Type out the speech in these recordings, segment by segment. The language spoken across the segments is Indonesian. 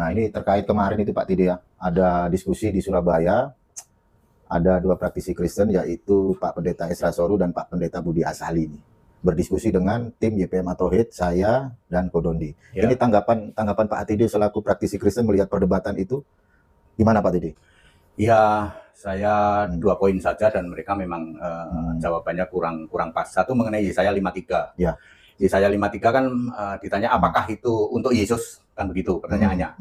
Nah, ini terkait kemarin itu Pak Tidi ya, ada diskusi di Surabaya, ada dua praktisi Kristen yaitu Pak Pendeta Esra Soru dan Pak Pendeta Budi Asali ini. Berdiskusi dengan tim YPM Atohid, saya dan Kodondi. Ya. Ini tanggapan Pak Tidi selaku praktisi Kristen melihat perdebatan itu gimana Pak Tidi? Ya, saya 2 poin saja dan mereka memang jawabannya kurang pas. Satu mengenai Yesaya 53. Ya. Yesaya 53 kan ditanya apakah itu untuk Yesus, kan begitu pertanyaannya.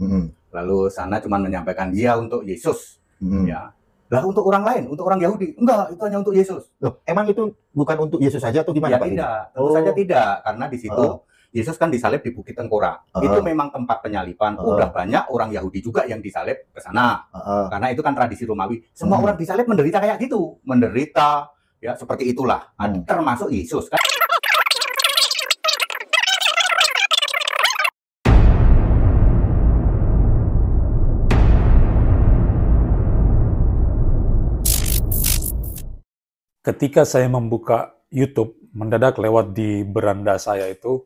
Lalu sana cuma menyampaikan ya untuk Yesus. Ya. Lah untuk orang lain, untuk orang Yahudi, enggak, itu hanya untuk Yesus. Loh, emang itu bukan untuk Yesus saja atau gimana Ya, Pak? tidak, tentu saja tidak, karena di situ Yesus kan disalib di Bukit Tengkorak. Itu memang tempat penyaliban. Udah banyak orang Yahudi juga yang disalib ke sana. Karena itu kan tradisi Romawi. Semua orang disalib menderita kayak gitu, menderita ya seperti itulah. Termasuk Yesus kan. Ketika saya membuka YouTube, mendadak lewat di beranda saya itu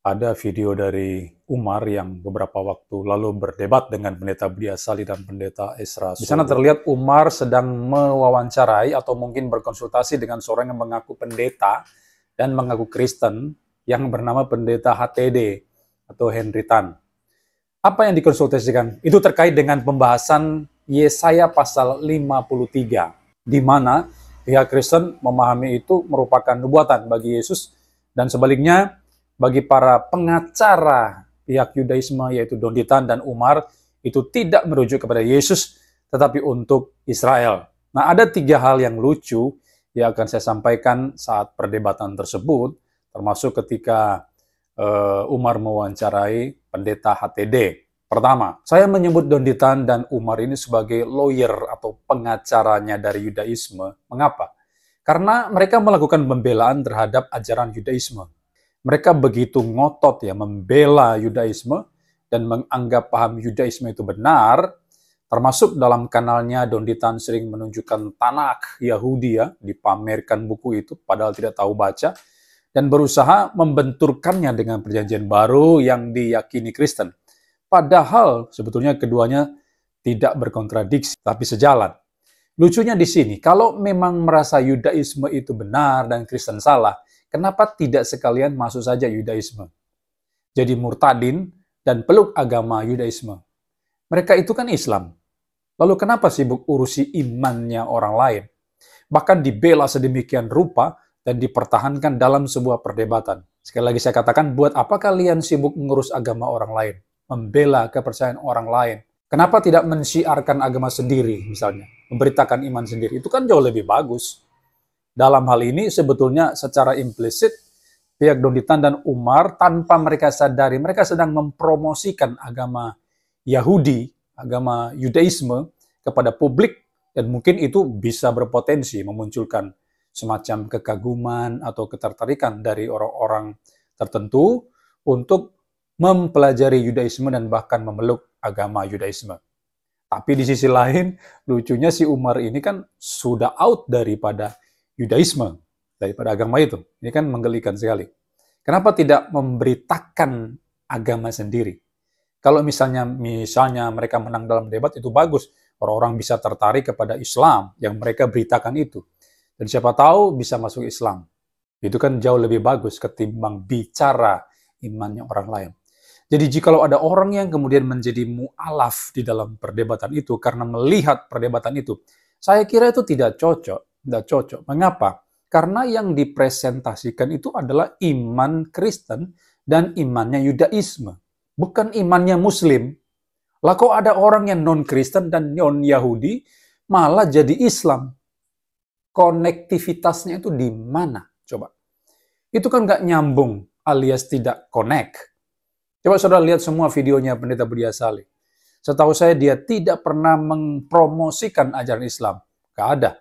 ada video dari Umar yang beberapa waktu lalu berdebat dengan Pendeta Budi Asali dan Pendeta Esra Soru. Di sana terlihat Umar sedang mewawancarai atau mungkin berkonsultasi dengan seorang yang mengaku pendeta dan mengaku Kristen yang bernama Pendeta HTD atau Henry Tan. Apa yang dikonsultasikan? Itu terkait dengan pembahasan Yesaya pasal 53, di mana pihak Kristen memahami itu merupakan nubuatan bagi Yesus, dan sebaliknya bagi para pengacara pihak Yudaisme yaitu Dondi Tan dan Umar itu tidak merujuk kepada Yesus tetapi untuk Israel. Nah, ada 3 hal yang lucu yang akan saya sampaikan saat perdebatan tersebut, termasuk ketika Umar mewawancarai Pendeta HTD. Pertama, saya menyebut Dondi Tan dan Umar ini sebagai lawyer atau pengacaranya dari Yudaisme. Mengapa? Karena mereka melakukan pembelaan terhadap ajaran Yudaisme. Mereka begitu ngotot ya membela Yudaisme dan menganggap paham Yudaisme itu benar, termasuk dalam kanalnya Dondi Tan sering menunjukkan Tanakh Yahudi ya, dipamerkan buku itu padahal tidak tahu baca, dan berusaha membenturkannya dengan perjanjian baru yang diyakini Kristen. Padahal sebetulnya keduanya tidak berkontradiksi, tapi sejalan. Lucunya di sini, kalau memang merasa Yudaisme itu benar dan Kristen salah, kenapa tidak sekalian masuk saja Yudaisme? Jadi murtadin dan peluk agama Yudaisme. Mereka itu kan Islam. Lalu kenapa sibuk urusi imannya orang lain? Bahkan dibela sedemikian rupa dan dipertahankan dalam sebuah perdebatan. Sekali lagi saya katakan, buat apa kalian sibuk mengurus agama orang lain? Membela kepercayaan orang lain. Kenapa tidak mensyiarkan agama sendiri misalnya? Memberitakan iman sendiri. Itu kan jauh lebih bagus. Dalam hal ini sebetulnya secara implisit pihak Dondi Tan dan Umar tanpa mereka sadari mereka sedang mempromosikan agama Yahudi, agama Yudaisme kepada publik, dan mungkin itu bisa berpotensi memunculkan semacam kekaguman atau ketertarikan dari orang-orang tertentu untuk mempelajari Yudaisme dan bahkan memeluk agama Yudaisme. Tapi di sisi lain, lucunya si Umar ini kan sudah out daripada Yudaisme, daripada agama itu. Ini kan menggelikan sekali. Kenapa tidak memberitakan agama sendiri? Kalau misalnya mereka menang dalam debat, itu bagus. Orang-orang bisa tertarik kepada Islam yang mereka beritakan itu. Dan siapa tahu bisa masuk Islam. Itu kan jauh lebih bagus ketimbang bicara imannya orang lain. Jadi jikalau ada orang yang kemudian menjadi mu'alaf di dalam perdebatan itu karena melihat perdebatan itu, saya kira itu tidak cocok. Mengapa? Karena yang dipresentasikan itu adalah iman Kristen dan imannya Yudaisme, bukan imannya Muslim. Lah kok ada orang yang non-Kristen dan non-Yahudi malah jadi Islam? Konektivitasnya itu di mana? Coba. Itu kan nggak nyambung alias tidak connect. Coba saudara lihat semua videonya Pendeta Budi Asali. Setahu saya dia tidak pernah mempromosikan ajaran Islam. Nggak ada.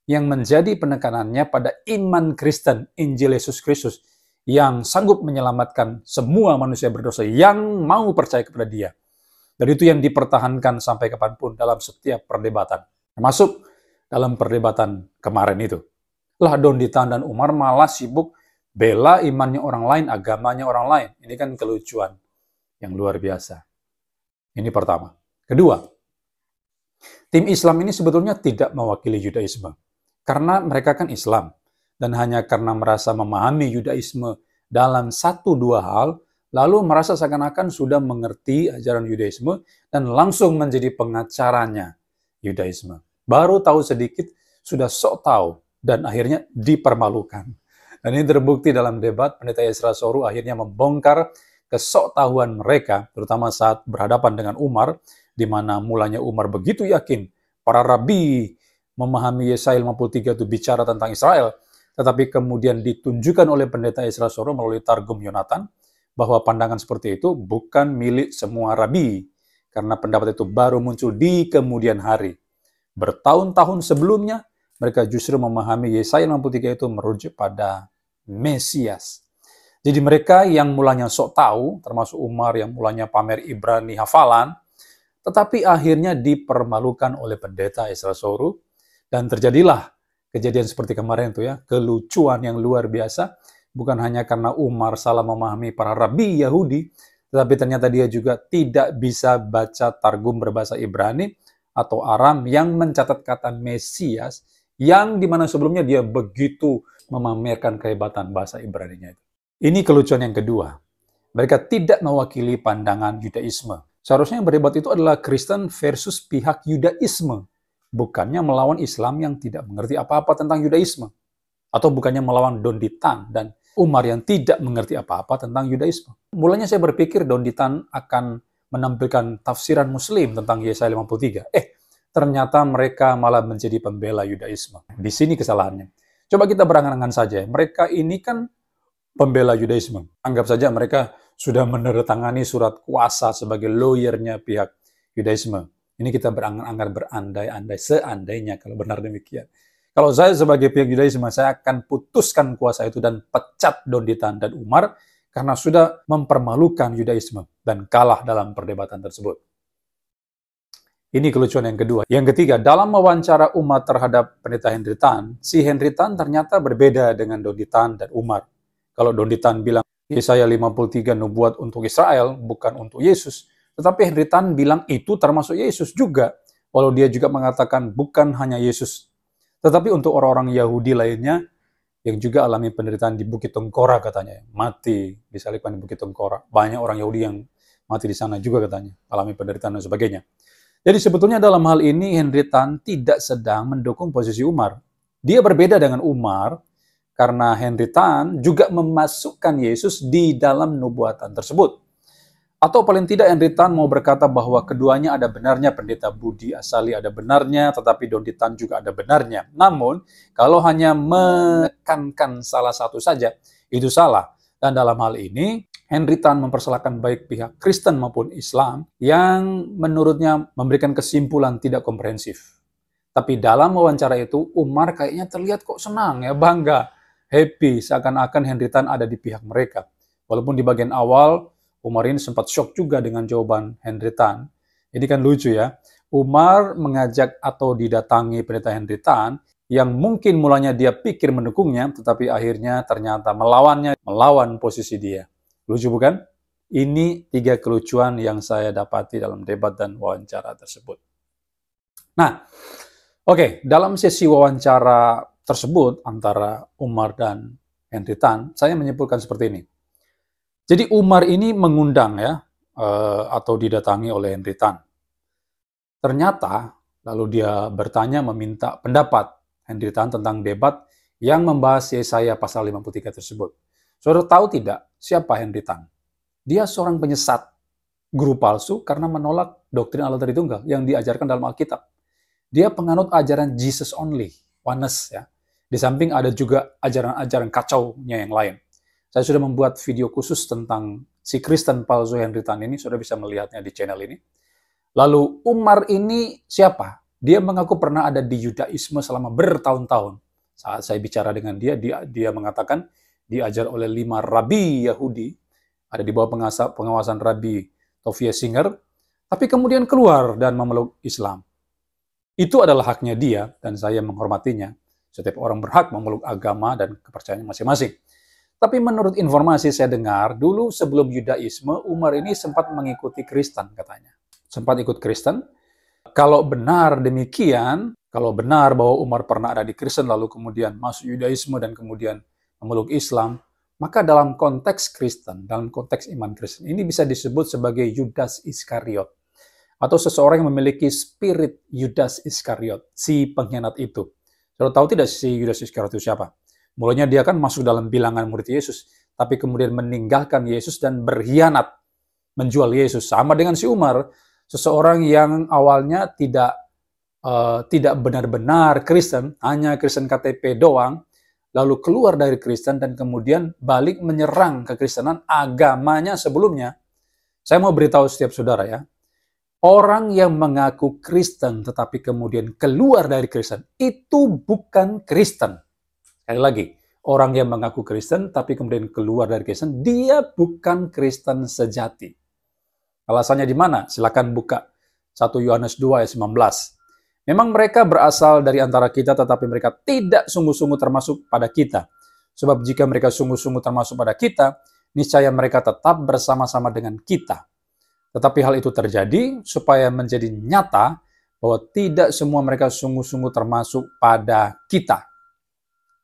Yang menjadi penekanannya pada iman Kristen, Injil Yesus Kristus, yang sanggup menyelamatkan semua manusia berdosa yang mau percaya kepada dia. Dan itu yang dipertahankan sampai kapanpun dalam setiap perdebatan. Termasuk dalam perdebatan kemarin itu. Lah Dondi Tan dan Umar malah sibuk bela imannya orang lain, agamanya orang lain. Ini kan kelucuan yang luar biasa. Ini pertama. Kedua, tim Islam ini sebetulnya tidak mewakili Yudaisme. Karena mereka kan Islam. Dan hanya karena merasa memahami Yudaisme dalam satu dua hal, lalu merasa seakan-akan sudah mengerti ajaran Yudaisme dan langsung menjadi pengacaranya Yudaisme. Baru tahu sedikit, sudah sok tahu, dan akhirnya dipermalukan. Dan ini terbukti dalam debat, Pendeta Ezra Soru akhirnya membongkar kesoktahuan mereka, terutama saat berhadapan dengan Umar, di mana mulanya Umar begitu yakin para rabi memahami Yesaya 53 itu bicara tentang Israel, tetapi kemudian ditunjukkan oleh Pendeta Ezra Soru melalui Targum Yonatan, bahwa pandangan seperti itu bukan milik semua rabi, karena pendapat itu baru muncul di kemudian hari. Bertahun-tahun sebelumnya, mereka justru memahami Yesaya 53 itu merujuk pada Mesias. Jadi mereka yang mulanya sok tahu, termasuk Umar yang mulanya pamer Ibrani hafalan, tetapi akhirnya dipermalukan oleh Pendeta Ezra Soru, dan terjadilah kejadian seperti kemarin itu ya, kelucuan yang luar biasa, bukan hanya karena Umar salah memahami para rabi Yahudi, tetapi ternyata dia juga tidak bisa baca Targum berbahasa Ibrani atau Aram yang mencatat kata Mesias, yang dimana sebelumnya dia begitu memamerkan kehebatan bahasa Ibraninya itu. Ini kelucuan yang kedua. Mereka tidak mewakili pandangan Yudaisme. Seharusnya yang berdebat itu adalah Kristen versus pihak Yudaisme. Bukannya melawan Islam yang tidak mengerti apa-apa tentang Yudaisme. Atau bukannya melawan Don Ditan dan Umar yang tidak mengerti apa-apa tentang Yudaisme. Mulanya saya berpikir Don Ditan akan menampilkan tafsiran Muslim tentang Yesaya 53. Ternyata mereka malah menjadi pembela Yudaisme. Di sini kesalahannya. Coba kita berangan-angan saja. Mereka ini kan pembela Yudaisme. Anggap saja mereka sudah menandatangani surat kuasa sebagai lawyernya pihak Yudaisme. Ini kita berangan-angan, berandai-andai, seandainya kalau benar demikian. Kalau saya sebagai pihak Yudaisme, saya akan putuskan kuasa itu dan pecat Don Ditan dan Umar karena sudah mempermalukan Yudaisme dan kalah dalam perdebatan tersebut. Ini kelucuan yang kedua. Yang ketiga, dalam wawancara umat terhadap Pendeta Henry Tan, si Henry Tan ternyata berbeda dengan Don Ditan dan Umar. Kalau Don Ditan bilang Yesaya 53 nubuat untuk Israel, bukan untuk Yesus. Tetapi Henry Tan bilang itu termasuk Yesus juga. Walau dia juga mengatakan bukan hanya Yesus. Tetapi untuk orang-orang Yahudi lainnya yang juga alami penderitaan di Bukit Tengkorak katanya. Mati disalibkan di Bukit Tengkorak. Banyak orang Yahudi yang mati di sana juga katanya. Alami penderitaan dan sebagainya. Jadi sebetulnya dalam hal ini Henry Tan tidak sedang mendukung posisi Umar. Dia berbeda dengan Umar karena Henry Tan juga memasukkan Yesus di dalam nubuatan tersebut. Atau paling tidak Henry Tan mau berkata bahwa keduanya ada benarnya, Pendeta Budi Asali ada benarnya, tetapi Don Ditan juga ada benarnya. Namun, kalau hanya menekankan salah satu saja, itu salah. Dan dalam hal ini, Henry Tan mempersalahkan baik pihak Kristen maupun Islam yang menurutnya memberikan kesimpulan tidak komprehensif. Tapi dalam wawancara itu, Umar kayaknya terlihat kok senang ya, bangga, happy, seakan-akan Henry Tan ada di pihak mereka. Walaupun di bagian awal, Umar ini sempat shock juga dengan jawaban Henry Tan. Ini kan lucu ya. Umar mengajak atau didatangi Pendeta Henry Tan yang mungkin mulanya dia pikir mendukungnya, tetapi akhirnya ternyata melawannya, melawan posisi dia. Lucu bukan? Ini 3 kelucuan yang saya dapati dalam debat dan wawancara tersebut. Nah, oke, dalam sesi wawancara tersebut antara Umar dan Henry Tan, saya menyimpulkan seperti ini. Jadi Umar ini mengundang ya, atau didatangi oleh Henry Tan. Ternyata, lalu dia bertanya meminta pendapat Henry Tan tentang debat yang membahas Yesaya pasal 53 tersebut. Saudara tahu tidak siapa Henry Tan? Dia seorang penyesat, guru palsu karena menolak doktrin Allah Tritunggal yang diajarkan dalam Alkitab. Dia penganut ajaran Jesus only, oneness ya. Di samping ada juga ajaran-ajaran kacaunya yang lain. Saya sudah membuat video khusus tentang si Kristen palsu Henry Tan ini, sudah bisa melihatnya di channel ini. Lalu Umar ini siapa? Dia mengaku pernah ada di Yudaisme selama bertahun-tahun. Saat saya bicara dengan dia mengatakan diajar oleh 5 rabi Yahudi, ada di bawah pengawasan Rabi Tovia Singer, tapi kemudian keluar dan memeluk Islam. Itu adalah haknya dia, dan saya menghormatinya. Setiap orang berhak memeluk agama dan kepercayaannya masing-masing. Tapi menurut informasi saya dengar, dulu sebelum Yudaisme, Umar ini sempat mengikuti Kristen katanya. sempat ikut Kristen. Kalau benar demikian, kalau benar bahwa Umar pernah ada di Kristen lalu kemudian masuk Yudaisme dan kemudian memeluk Islam, maka dalam konteks Kristen, dalam konteks iman Kristen, ini bisa disebut sebagai Yudas Iskariot. Atau seseorang yang memiliki spirit Yudas Iskariot, si pengkhianat itu. Saudara tahu tidak si Yudas Iskariot itu siapa? Mulanya dia kan masuk dalam bilangan murid Yesus, tapi kemudian meninggalkan Yesus dan berkhianat, menjual Yesus. Sama dengan si Umar, seseorang yang awalnya tidak benar-benar Kristen, hanya Kristen KTP doang, lalu keluar dari Kristen dan kemudian balik menyerang kekristenan agamanya sebelumnya. Saya mau beritahu setiap saudara ya, orang yang mengaku Kristen tetapi kemudian keluar dari Kristen, itu bukan Kristen. Sekali lagi, orang yang mengaku Kristen tapi kemudian keluar dari Kristen, dia bukan Kristen sejati. Alasannya di mana? Silakan buka 1 Yohanes 2 ayat 19. Memang mereka berasal dari antara kita, tetapi mereka tidak sungguh-sungguh termasuk pada kita. Sebab jika mereka sungguh-sungguh termasuk pada kita, niscaya mereka tetap bersama-sama dengan kita. Tetapi hal itu terjadi supaya menjadi nyata bahwa tidak semua mereka sungguh-sungguh termasuk pada kita.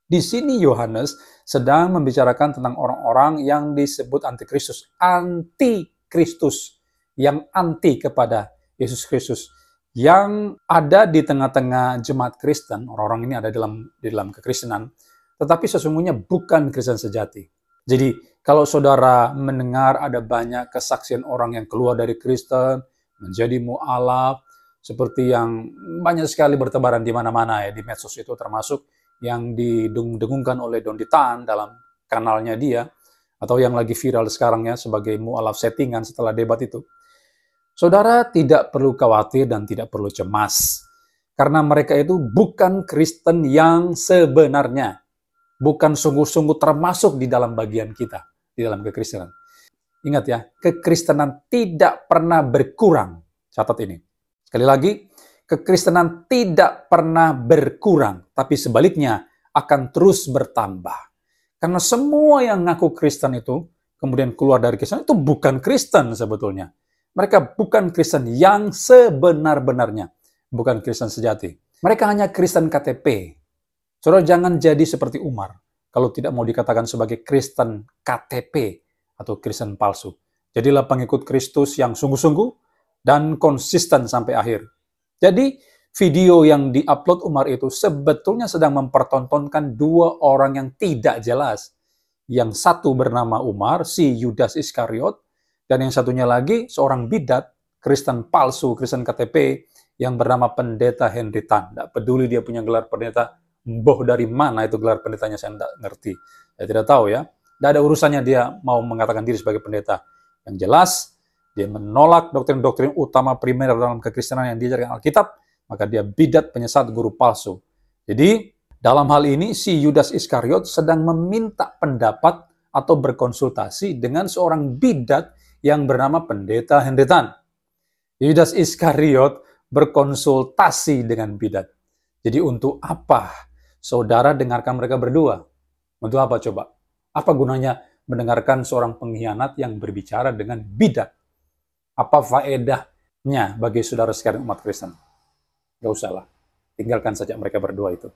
Di sini Yohanes sedang membicarakan tentang orang-orang yang disebut antikristus. Antikristus. Yang anti kepada Yesus Kristus, yang ada di tengah-tengah jemaat Kristen. Orang-orang ini ada di dalam kekristenan, tetapi sesungguhnya bukan Kristen sejati. Jadi, kalau saudara mendengar ada banyak kesaksian orang yang keluar dari Kristen, menjadi mu'alaf, seperti yang banyak sekali bertebaran di mana-mana ya, di medsos itu, termasuk yang didengungkan oleh Don Ditan dalam kanalnya dia, atau yang lagi viral sekarang ya, sebagai mu'alaf settingan setelah debat itu. Saudara tidak perlu khawatir dan tidak perlu cemas. Karena mereka itu bukan Kristen yang sebenarnya. Bukan sungguh-sungguh termasuk di dalam bagian kita, di dalam kekristenan. Ingat ya, kekristenan tidak pernah berkurang. Catat ini. Sekali lagi, kekristenan tidak pernah berkurang. Tapi sebaliknya akan terus bertambah. Karena semua yang ngaku Kristen itu, kemudian keluar dari Kristen, itu bukan Kristen sebetulnya. Mereka bukan Kristen yang sebenar-benarnya. Bukan Kristen sejati. Mereka hanya Kristen KTP. Saudara jangan jadi seperti Umar. Kalau tidak mau dikatakan sebagai Kristen KTP atau Kristen palsu. Jadilah pengikut Kristus yang sungguh-sungguh dan konsisten sampai akhir. Jadi video yang diupload Umar itu sebetulnya sedang mempertontonkan dua orang yang tidak jelas. Yang satu bernama Umar, si Yudas Iskariot, dan yang satunya lagi, seorang bidat, Kristen palsu, Kristen KTP, yang bernama Pendeta Henry Tan. Tidak peduli dia punya gelar pendeta, boh dari mana itu gelar pendetanya, saya tidak ngerti. Saya tidak tahu ya. Tidak ada urusannya dia mau mengatakan diri sebagai pendeta. Yang jelas, dia menolak doktrin-doktrin utama primer dalam kekristenan yang diajarkan Alkitab, maka dia bidat, penyesat, guru palsu. Jadi, dalam hal ini, si Yudas Iskariot sedang meminta pendapat atau berkonsultasi dengan seorang bidat yang bernama Pendeta Henry Tan. Yudas Iskariot berkonsultasi dengan bidat. Jadi untuk apa saudara dengarkan mereka berdua? Untuk apa coba? Apa gunanya mendengarkan seorang pengkhianat yang berbicara dengan bidat? Apa faedahnya bagi saudara sekalian umat Kristen? Gak usahlah. Tinggalkan saja mereka berdua itu.